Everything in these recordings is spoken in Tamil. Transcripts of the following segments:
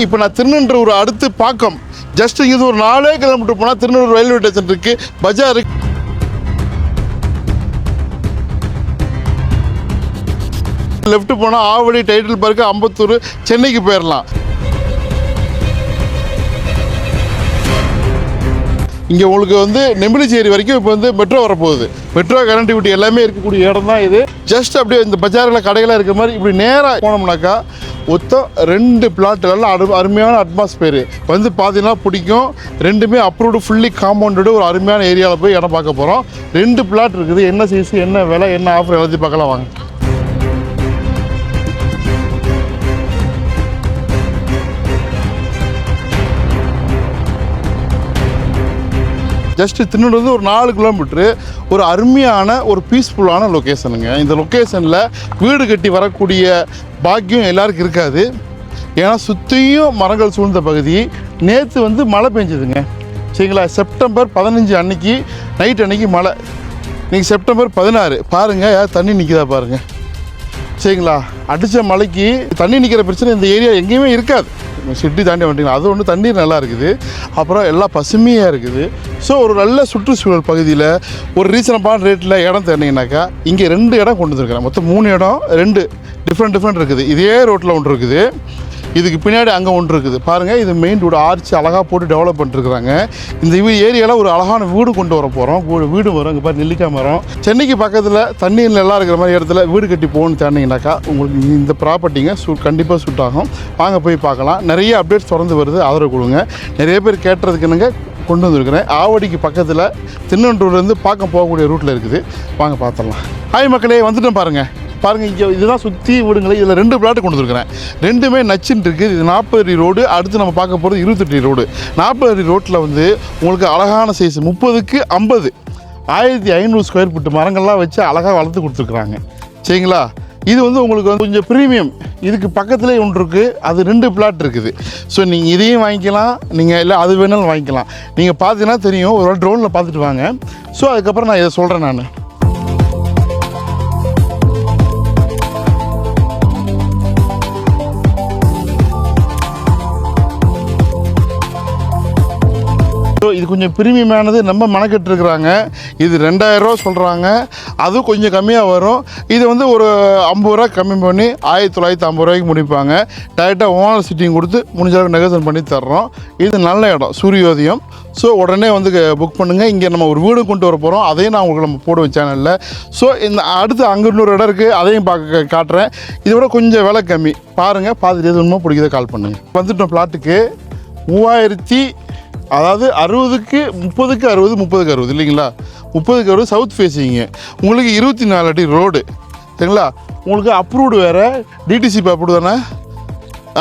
இப்போ நான் திருநெல்வேலி அடுத்து பாக்கம் ஜஸ்ட் இங்கே ஒரு 4 கிலோமீட்டர் போனால் திருநெல்வேலி ரயில்வே ஸ்டேஷன் இருக்குது, பஜார் இருக்கு. லெஃப்ட் போனால் ஆவடி, டைட்டில் பார்க்கு, அம்பத்தூர், சென்னைக்கு போயிடலாம். இங்கே உங்களுக்கு வந்து நெம்பிலிச்சேரி வரைக்கும் இப்போ வந்து மெட்ரோ வரப்போகுது. மெட்ரோ கனெக்டிவிட்டி எல்லாமே இருக்கக்கூடிய இடம் தான் இது. ஜஸ்ட் அப்படியே இந்த பஜாரில் கடைகளாக இருக்கிற மாதிரி இப்படி நேராக போனோம்னாக்கா மொத்தம் 2 பிளாட்டுகள்லாம் அருமையான அட்மாஸ்பியர் வந்து பார்த்தீங்கன்னா பிடிக்கும். ரெண்டுமே அப்ரூவ்டு ஃபுல்லி காம்பவுண்டடு ஒரு அருமையான ஏரியாவில் போய் இடம் பார்க்க போகிறோம். 2 பிளாட் இருக்குது. என்ன சைஸ், என்ன விலை, என்ன ஆஃபர் எல்லாத்தையும் பார்க்கலாம் வாங்க. ஜஸ்ட் திருநெல்வேலி ஒரு 4 கிலோமீட்ரு ஒரு அருமையான ஒரு பீஸ்ஃபுல்லான லொக்கேஷனுங்க. இந்த லொக்கேஷனில் வீடு கட்டி வரக்கூடிய பாக்கியம் எல்லாருக்கும் இருக்காது. ஏன்னா சுற்றியும் மரங்கள் சூழ்ந்த பகுதி. நேற்று வந்து மழை பெஞ்சதுங்க, சரிங்களா? செப்டம்பர் 15 அன்னைக்கு நைட் அன்னைக்கு மழை. இன்றைக்கி செப்டம்பர் 16 பாருங்கள், யார் தண்ணி நிற்கிதா பாருங்கள், சரிங்களா? அடித்த மழைக்கு தண்ணி நிற்கிற பிரச்சனை இந்த ஏரியா எங்கேயுமே இருக்காது. சிட்டி தாண்டி வந்துட்டீங்களா, அது ஒன்று தண்ணீர் நல்லா இருக்குது, அப்புறம் எல்லாம் பசுமையாக இருக்குது. ஸோ ஒரு நல்ல சுற்றுச்சூழல் பகுதியில் ஒரு ரீசனபிளான ரேட்டில் இடம் தேடினீங்கன்னாக்கா இங்கே 2 இடம் கொண்டு வந்துருக்கிறேன். மொத்தம் 3 இடம், 2 டிஃப்ரெண்ட் இருக்குது. இதே ரோட்டில் ஒன்று இருக்குது, இதுக்கு பின்னாடி அங்கே ஒன்று இருக்குது பாருங்கள். இது மெயின் ரோடு ஆர்ச்சி அழகாக போட்டு டெவலப் பண்ணிருக்கிறாங்க. இந்த ஏரியாவில் ஒரு அழகான வீடு கொண்டு வர போகிறோம். வீடு வரும். இங்கே பாரு நெல்லிக்காய் மரம். சென்னைக்கு பக்கத்தில் தண்ணீர் நல்லா இருக்கிற மாதிரி இடத்துல வீடு கட்டி போகணும்னு தேடினீங்கன்னாக்கா உங்களுக்கு இந்த ப்ராப்பர்ட்டிங்க கண்டிப்பாக சூட் ஆகும். வாங்க போய் பார்க்கலாம். நிறைய அப்டேட்ஸ் தொடர்ந்து வருது, ஆதரவு கொடுங்க. நிறைய பேர் கேட்டுறதுக்குனுங்க கொண்டு வந்துருக்கிறேன். ஆவடிக்கு பக்கத்தில் திருநெல்வேலியிலேருந்து பார்க்க போகக்கூடிய ரூட்டில் இருக்குது. வாங்க பார்த்துடலாம். ஹாய் மக்களே, வந்துட்டேன் பாருங்கள். இங்கே இதுதான் சுற்றி வீடுங்களே. இதில் 2 பிளாட்டு கொண்டு வந்துருக்கிறேன். ரெண்டுமே நச்சுன்னு இருக்குது. இது 40 அடி ரோடு. அடுத்து நம்ம பார்க்க போகிறது 28 அடி ரோடு. 40 அடி ரோட்டில் வந்து உங்களுக்கு அழகான சைஸ் 30க்கு 50 1500 ஸ்கொயர் ஃபீட் மரங்கள்லாம் வச்சு அழகாக வளர்த்து கொடுத்துருக்குறாங்க, சரிங்களா? இது வந்து உங்களுக்கு வந்து கொஞ்சம் ப்ரீமியம். இதுக்கு பக்கத்துலேயே ஒன்று இருக்குது, அது 2 பிளாட் இருக்குது. ஸோ நீங்கள் இதையும் வாங்கிக்கலாம், நீங்கள் இல்லை அது வேணாலும் வாங்கிக்கலாம். நீங்கள் பார்த்தீங்கன்னா தெரியும், ஒரு ட்ரோனில் பார்த்துட்டு வாங்க. ஸோ அதுக்கப்புறம் நான் இதை சொல்கிறேன். நான் இது கொஞ்சம் பிரீமியமானது, நம்ம மனக்கெட்டு இருக்கிறாங்க. இது 2000 ரூபா சொல்கிறாங்க, அதுவும் கொஞ்சம் கம்மியாக வரும். இது வந்து ஒரு 50 ரூபா கம்மி பண்ணி 1950 ரூபாய்க்கு முடிப்பாங்க. டைரெக்டாக ஓனர் சிட்டிங் கொடுத்து முடிஞ்ச அளவுக்கு நெகோசியேட் பண்ணி தர்றோம். இது நல்ல இடம், சூரியோதயம். ஸோ உடனே வந்து புக் பண்ணுங்கள். இங்கே நம்ம ஒரு வீடு கொண்டு வர போகிறோம், அதையும் நான் உங்களுக்கு நம்ம போடுவேன் சேனலில். ஸோ இந்த அடுத்து அங்கே இன்னொரு இடம் இருக்குது, அதையும் காட்டுறேன். இதை விட கொஞ்சம் விலை கம்மி. பாருங்கள், பார்த்துட்டு எது ஒன்றுமோ பிடிக்குதோ கால் பண்ணுங்கள். வந்துட்டோம் பிளாட்டுக்கு 3000 அதாவது 60க்கு 30க்கு 60 30க்கு 60 இல்லைங்களா? 30க்கு 60 சவுத் ஃபேஸிங்க. உங்களுக்கு 24 அடி ரோடு, சரிங்களா? உங்களுக்கு அப்ரூவ்டு வேறு, டிடிசி அப்ரூவ் தானே?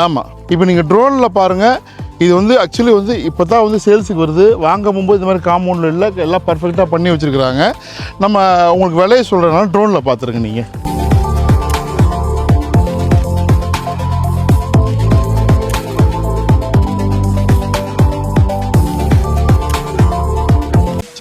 ஆமாம். இப்போ நீங்கள் ட்ரோனில் பாருங்கள். இது வந்து ஆக்சுவலி வந்து இப்போ தான் வந்து சேல்ஸுக்கு வருது. வாங்க போகும்போது இந்த மாதிரி காம்பவுண்டில் இல்லை, எல்லாம் பர்ஃபெக்டாக பண்ணி வச்சுருக்குறாங்க. நம்ம உங்களுக்கு விலையை சொல்கிறதுனால ட்ரோனில் பார்த்துருங்க நீங்கள்.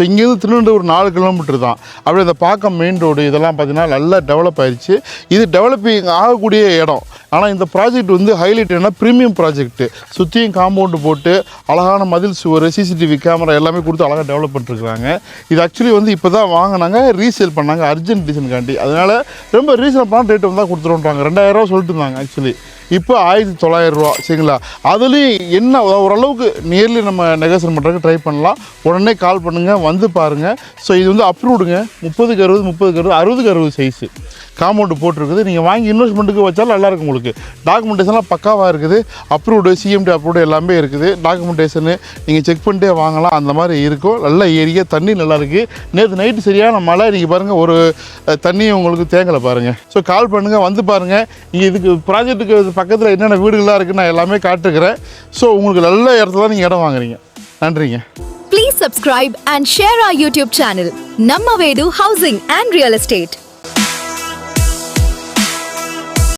ஸோ இங்கேருந்து திருநெல்வேலி ஒரு 4 கிலோமீட்டர் தான். அப்படியே இந்த பாக்கம் மெயின் ரோடு இதெல்லாம் பார்த்திங்கன்னா நல்லா டெவலப் ஆகிடுச்சு. இது டெவலப்பிங் ஆகக்கூடிய இடம். ஆனால் இந்த ப்ராஜெக்ட் வந்து ஹைலைட் என்ன, ப்ரீமியம் ப்ராஜெக்ட்டு. சுற்றியும் காம்பவுண்டு போட்டு அழகான மதில் சுவர், சிசிடிவி கேமரா எல்லாமே கொடுத்து அழகாக டெவலப் பண்ணிருக்கிறாங்க. இது ஆக்சுவலி வந்து இப்போ தான் வாங்கினாங்க, ரீசேல் பண்ணாங்க அர்ஜென்ட் ரீசனுக்காண்டி. அதனால் ரொம்ப ரீசனபிளான ரேட் வந்து தான் கொடுத்துருவாங்க. 2000 ரூபா சொல்லிட்டு இருந்தாங்க ஆக்சுவலி. இப்போ 1900 ரூபா, சரிங்களா? அதுலேயும் என்ன ஓரளவுக்கு நியர்லி நம்ம நெகோசியேட் பண்ணுறதுக்கு ட்ரை பண்ணலாம். உடனே கால் பண்ணுங்கள், வந்து பாருங்கள். ஸோ இது வந்து அப்ரூவ்டுங்க. 30க்கு 60 30க்கு 60 60க்கு 60 சைஸு காம்பவுண்டு போட்டிருக்குது. நீங்கள் வாங்கி இன்வெஸ்ட்மெண்ட்டுக்கு வச்சாலும் நல்லாயிருக்கும். உங்களுக்கு டாக்குமெண்டேஷன்லாம் பக்காவாக இருக்குது. அப்ரூவ்டு, சிஎம்டி அப்ரூவ்டு எல்லாமே இருக்குது. டாக்குமெண்டேஷனு நீங்கள் செக் பண்ணிட்டே வாங்கலாம், அந்த மாதிரி இருக்கும். நல்ல ஏரியா, தண்ணி நல்லாயிருக்கு. நேற்று நைட்டு சரியான மழை. நீங்கள் பாருங்கள், ஒரு தண்ணி உங்களுக்கு தேங்கலை பாருங்கள். ஸோ கால் பண்ணுங்கள், வந்து பாருங்கள். இங்கே இதுக்கு ப்ராஜெக்ட்டுக்கு பக்கத்தில் என்னென்ன வீடுகளாக இருக்குன்னு நான் எல்லாமே காட்டுக்கிறேன். ஸோ உங்களுக்கு நல்ல இடத்துல தான் நீங்கள் இடம் வாங்குறீங்க. நன்றிங்க. Please subscribe and share our YouTube channel, Namma Vedu Housing and Real Estate.